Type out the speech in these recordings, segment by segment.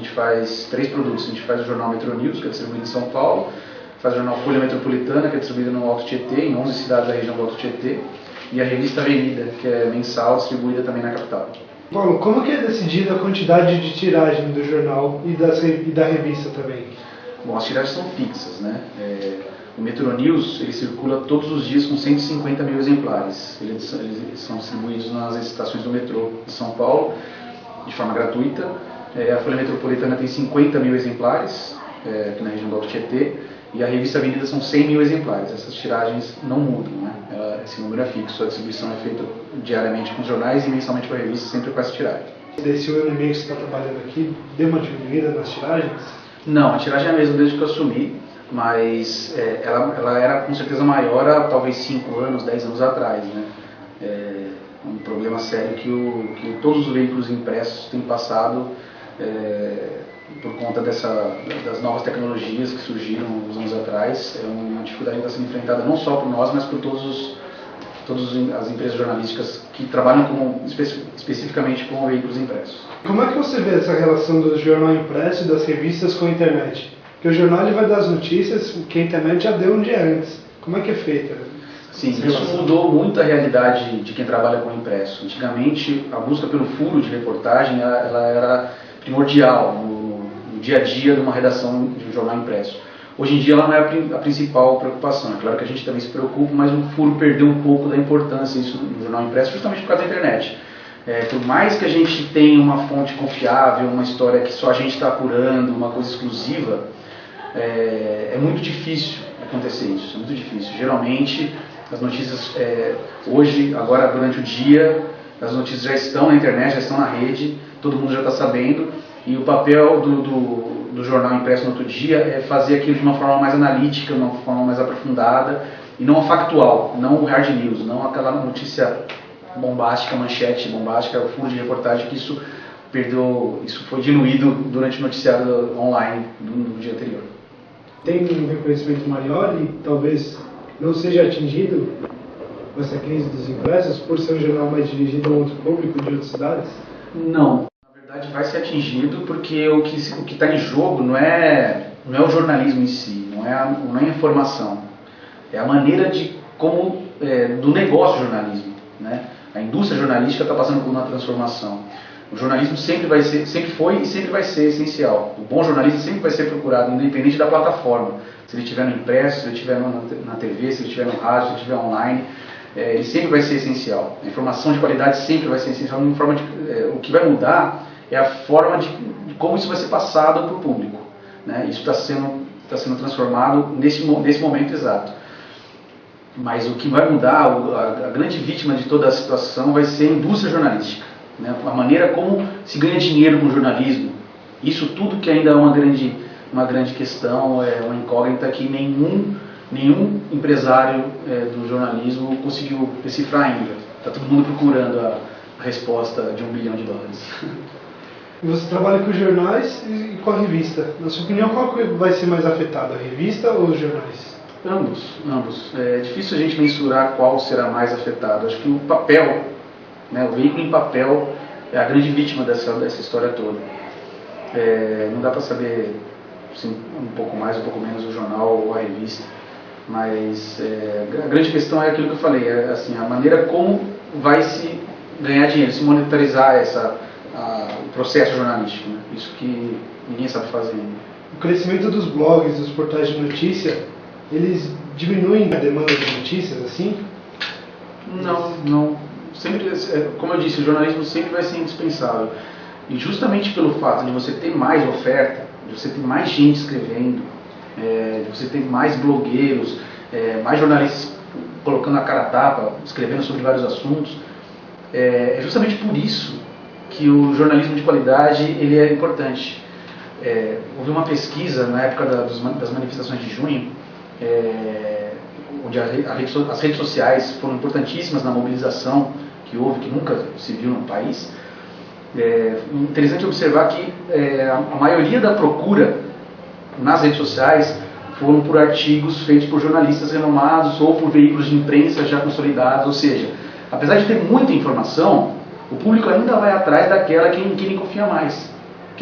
gente faz 3 produtos. A gente faz o jornal Metro News, que é distribuído em São Paulo, faz o jornal Folha Metropolitana, que é distribuído no Alto Tietê, em 11 cidades da região do Alto Tietê, e a revista Avenida, que é mensal, distribuída também na capital. Paulo, como que é decidida a quantidade de tiragem do jornal e da revista também? Bom, as tiragens são fixas, né? O Metro News, ele circula todos os dias com 150 mil exemplares. Eles são distribuídos nas estações do metrô de São Paulo, de forma gratuita. A Folha Metropolitana tem 50 mil exemplares, aqui na região do Alto Tietê, e a revista Avenida são 100 mil exemplares. Essas tiragens não mudam, né? Esse número é fixo, a distribuição é feita diariamente com os jornais e mensalmente com a revista, sempre com essa tiragem. Desse ano e meio que você está trabalhando aqui, deu uma diminuída nas tiragens? Não, a tiragem é a mesma desde que eu assumi, mas ela era com certeza maior há talvez 5 anos, 10 anos atrás, né? Um problema sério que todos os veículos impressos têm passado por conta das novas tecnologias que surgiram uns anos atrás. É uma dificuldade que está sendo enfrentada não só por nós, mas por todas as empresas jornalísticas que trabalham especificamente com veículos impressos. Como é que você vê essa relação do jornal impresso e das revistas com a internet? Porque o jornal ele vai dar as notícias que a internet já deu um dia antes. Como é que é feita? Sim, isso mudou muito a realidade de quem trabalha com impresso. Antigamente, a busca pelo furo de reportagem ela era primordial no dia a dia de uma redação de um jornal impresso. Hoje em dia ela não é a principal preocupação. É claro que a gente também se preocupa, mas o furo perdeu um pouco da importância isso no jornal impresso, justamente por causa da internet. Por mais que a gente tenha uma fonte confiável, uma história que só a gente está apurando, uma coisa exclusiva, é muito difícil acontecer isso, é muito difícil. Geralmente as notícias hoje, agora durante o dia, as notícias já estão na internet, já estão na rede, todo mundo já está sabendo, e o papel do jornal impresso no outro dia é fazer aquilo de uma forma mais analítica, uma forma mais aprofundada, e não factual, não o hard news, não aquela notícia bombástica, manchete bombástica, o fundo de reportagem, que isso foi diluído durante o noticiário online do dia anterior. Tem um reconhecimento maior e talvez não seja atingido com essa crise dos impressos por ser um jornal mais dirigido a um outro público de outras cidades? Não. Na verdade vai ser atingido porque o que está em jogo não é o jornalismo em si, não é a informação. É a maneira do negócio do jornalismo, né? A indústria jornalística está passando por uma transformação. O jornalismo sempre foi e sempre vai ser essencial. O bom jornalista sempre vai ser procurado, independente da plataforma. Se ele estiver no impresso, se ele estiver na TV, se ele estiver no rádio, se ele estiver online, ele sempre vai ser essencial. A informação de qualidade sempre vai ser essencial. O que vai mudar é a forma de como isso vai ser passado para o público, né? Isso está sendo transformado nesse momento exato. Mas o que vai mudar, a grande vítima de toda a situação vai ser a indústria jornalística, né? A maneira como se ganha dinheiro com o jornalismo. Isso tudo que ainda é uma grande questão, é uma incógnita que nenhum empresário do jornalismo conseguiu decifrar ainda. Está todo mundo procurando a resposta de $1 bilhão. E você trabalha com jornais e com a revista. Na sua opinião, qual que vai ser mais afetado, a revista ou os jornais? Ambos. É difícil a gente mensurar qual será mais afetado. Acho que o papel, né, o veículo em papel, é a grande vítima dessa história toda. Não dá para saber assim, um pouco mais, um pouco menos o jornal ou a revista, mas a grande questão é aquilo que eu falei, assim, a maneira como vai se ganhar dinheiro, se monetarizar o processo jornalístico, né? Isso que ninguém sabe fazer ainda. O crescimento dos blogs, dos portais de notícia, eles diminuem a demanda de notícias, assim? Não. Sempre, como eu disse, o jornalismo sempre vai ser indispensável. E justamente pelo fato de você ter mais oferta, de você ter mais gente escrevendo, de você ter mais blogueiros, mais jornalistas colocando a cara a tapa, escrevendo sobre vários assuntos, é justamente por isso que o jornalismo de qualidade ele é importante. Houve uma pesquisa na época das manifestações de junho, onde as redes sociais foram importantíssimas na mobilização que houve, que nunca se viu no país. Interessante observar que a maioria da procura nas redes sociais foram por artigos feitos por jornalistas renomados ou por veículos de imprensa já consolidados, ou seja, apesar de ter muita informação, o público ainda vai atrás daquela que ele confia mais,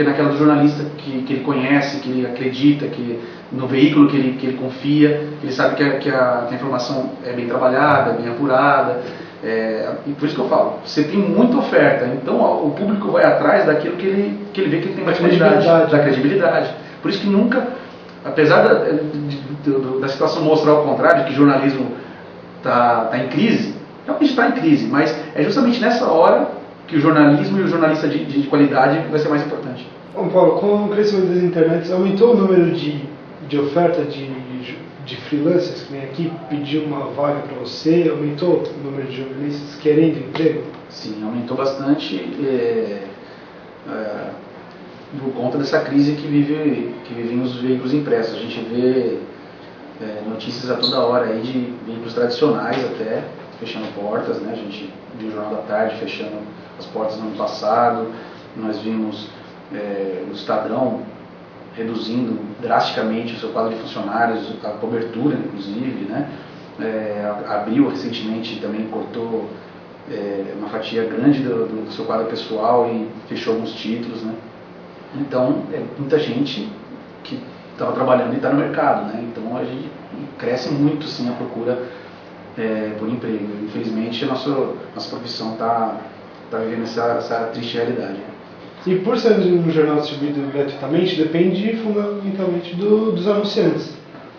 que é naquela do jornalista que ele conhece, que ele acredita, no veículo que ele confia, ele sabe que a informação é bem trabalhada, bem apurada. E por isso que eu falo, você tem muita oferta, então o público vai atrás daquilo que ele vê que ele tem mais qualidade, da credibilidade. Por isso que nunca, apesar da situação mostrar o contrário, que o jornalismo está em crise, realmente está em crise, mas é justamente nessa hora que o jornalismo e o jornalista de qualidade vai ser mais importante. Bom, Paulo, com o crescimento das internets, aumentou o número de oferta de freelancers que vem aqui pedir uma vaga para você? Aumentou o número de jornalistas querendo emprego? Sim, aumentou bastante por conta dessa crise que vivem os veículos impressos. A gente vê notícias a toda hora aí de veículos tradicionais até fechando portas, né? A gente viu o Jornal da Tarde fechando as portas no ano passado, nós vimos o Estadão reduzindo drasticamente o seu quadro de funcionários, a cobertura inclusive, né? Abril recentemente também cortou uma fatia grande do seu quadro pessoal e fechou alguns títulos, né? Então, muita gente que estava trabalhando e está no mercado, né? Então a gente cresce muito sim a procura por emprego. Infelizmente a nossa profissão está vivendo essa triste realidade. E por ser um jornal distribuído gratuitamente, depende fundamentalmente dos anunciantes.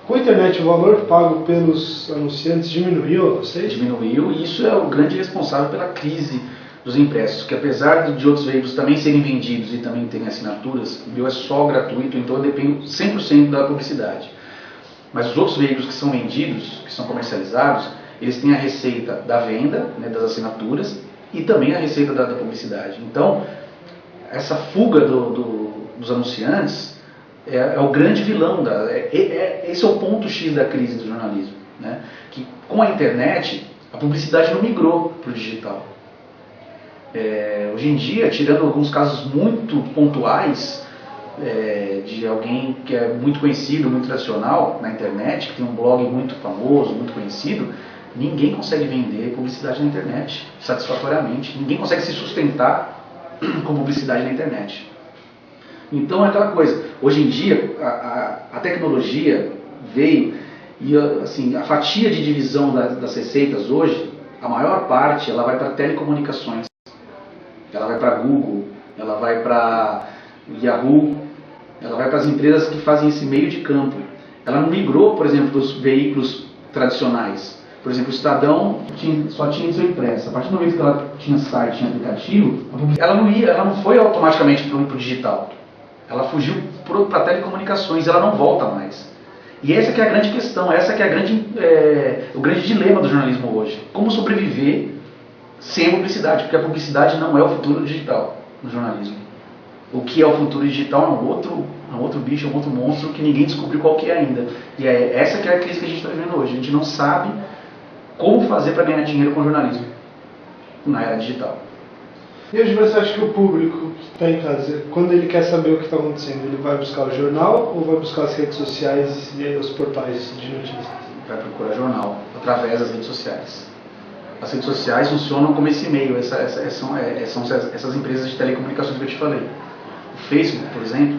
Com a internet, o valor pago pelos anunciantes diminuiu a vocês? Diminuiu, e isso é o grande responsável pela crise dos impressos, que apesar de outros veículos também serem vendidos e também terem assinaturas, o meu é só gratuito, então eu dependo 100% da publicidade. Mas os outros veículos que são vendidos, que são comercializados, eles têm a receita da venda, né, das assinaturas, e também a receita da publicidade. Então, essa fuga dos anunciantes é o grande vilão, esse é o ponto X da crise do jornalismo, né? Que com a internet, a publicidade não migrou para o digital. Hoje em dia, tirando alguns casos muito pontuais, de alguém que é muito conhecido, muito tradicional na internet, que tem um blog muito famoso, muito conhecido, ninguém consegue vender publicidade na internet satisfatoriamente, ninguém consegue se sustentar com publicidade na internet. Então é aquela coisa, hoje em dia a tecnologia veio e assim, a fatia de divisão das receitas hoje, a maior parte ela vai para telecomunicações, ela vai para Google, ela vai para Yahoo, ela vai para as empresas que fazem esse meio de campo. Ela não migrou, por exemplo, dos veículos tradicionais. Por exemplo, o Estadão só tinha seu impresso. A partir do momento que ela tinha site, tinha aplicativo, ela não foi automaticamente para o digital. Ela fugiu para telecomunicações, ela não volta mais. E essa que é a grande questão, essa que é o grande dilema do jornalismo hoje. Como sobreviver sem a publicidade, porque a publicidade não é o futuro digital no jornalismo. O que é o futuro digital é um outro bicho, um outro monstro que ninguém descobriu qual que é ainda. E essa que é a crise que a gente está vivendo hoje. A gente não sabe como fazer para ganhar dinheiro com jornalismo na era digital. E hoje você acha que o público que está em casa, quando ele quer saber o que está acontecendo, ele vai buscar o jornal ou vai buscar as redes sociais e os portais de notícias? Vai procurar jornal através das redes sociais. As redes sociais funcionam como esse meio, são essas empresas de telecomunicações que eu te falei. O Facebook, por exemplo,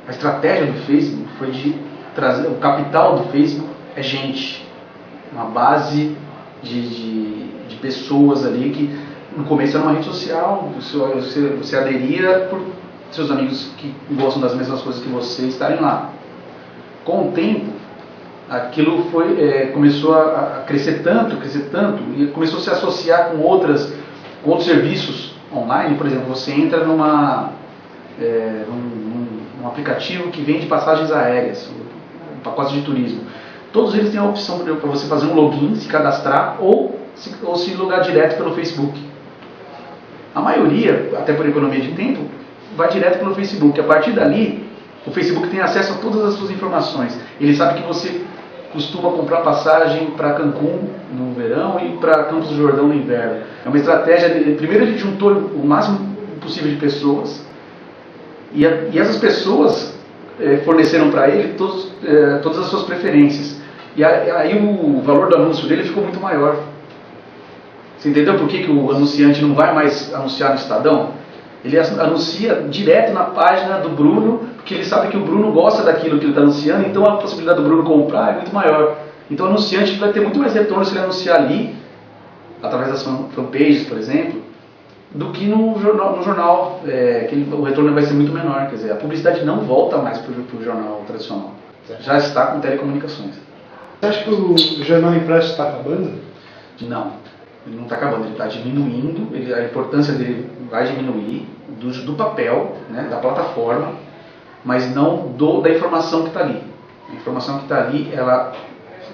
a estratégia do Facebook foi de trazer, o capital do Facebook é gente, uma base de pessoas ali que no começo era uma rede social, você aderia por seus amigos que gostam das mesmas coisas que você estarem lá. Com o tempo, aquilo começou a crescer tanto, e começou a se associar com outros serviços online. Por exemplo, você entra num aplicativo que vende passagens aéreas, um pacote de turismo. Todos eles têm a opção para você fazer um login, se cadastrar ou se logar direto pelo Facebook. A maioria, até por economia de tempo, vai direto pelo Facebook. A partir dali, o Facebook tem acesso a todas as suas informações. Ele sabe que você costuma comprar passagem para Cancún no verão e para Campos do Jordão no inverno. É uma estratégia, primeiro ele juntou o máximo possível de pessoas e essas pessoas forneceram para ele todas as suas preferências. E aí o valor do anúncio dele ficou muito maior. Você entendeu por que o anunciante não vai mais anunciar no Estadão? Ele anuncia direto na página do Bruno, porque ele sabe que o Bruno gosta daquilo que ele está anunciando, então a possibilidade do Bruno comprar é muito maior. Então o anunciante vai ter muito mais retorno se ele anunciar ali, através das fanpages, por exemplo, do que no jornal, o retorno vai ser muito menor. Quer dizer, a publicidade não volta mais para o jornal tradicional. Já está com telecomunicações. Você acha que o jornal impresso está acabando? Não, ele não está acabando, ele está diminuindo, a importância dele vai diminuir do papel, né, da plataforma, mas não da informação que está ali. A informação que está ali, ela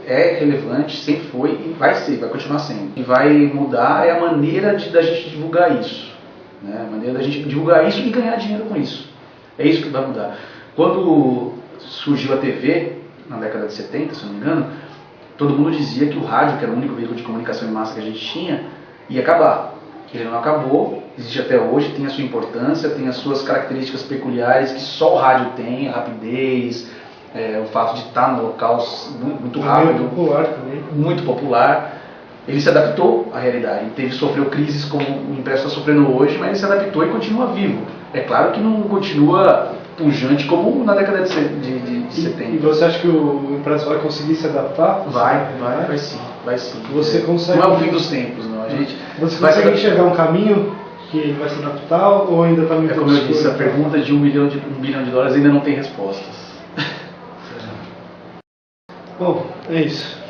é relevante, sempre foi e vai continuar sendo. O que vai mudar é a maneira da gente divulgar isso, né? A maneira da gente divulgar isso e ganhar dinheiro com isso. É isso que vai mudar. Quando surgiu a TV, na década de 70, se não me engano, todo mundo dizia que o rádio, que era o único veículo de comunicação em massa que a gente tinha, ia acabar. Ele não acabou, existe até hoje, tem a sua importância, tem as suas características peculiares que só o rádio tem, a rapidez, o fato de estar no local muito rápido, muito popular também. Muito popular. Ele se adaptou à realidade, sofreu crises como o impresso está sofrendo hoje, mas ele se adaptou e continua vivo. É claro que não continua pujante como na década de 70. E você acha que o impresso vai conseguir se adaptar? Vai sim. Você consegue... Não é o fim dos tempos, não. Você consegue enxergar um caminho que ele vai se adaptar ou ainda está muito como eu disse, a pergunta de $1 bilhão ainda não tem respostas. Bom, é isso.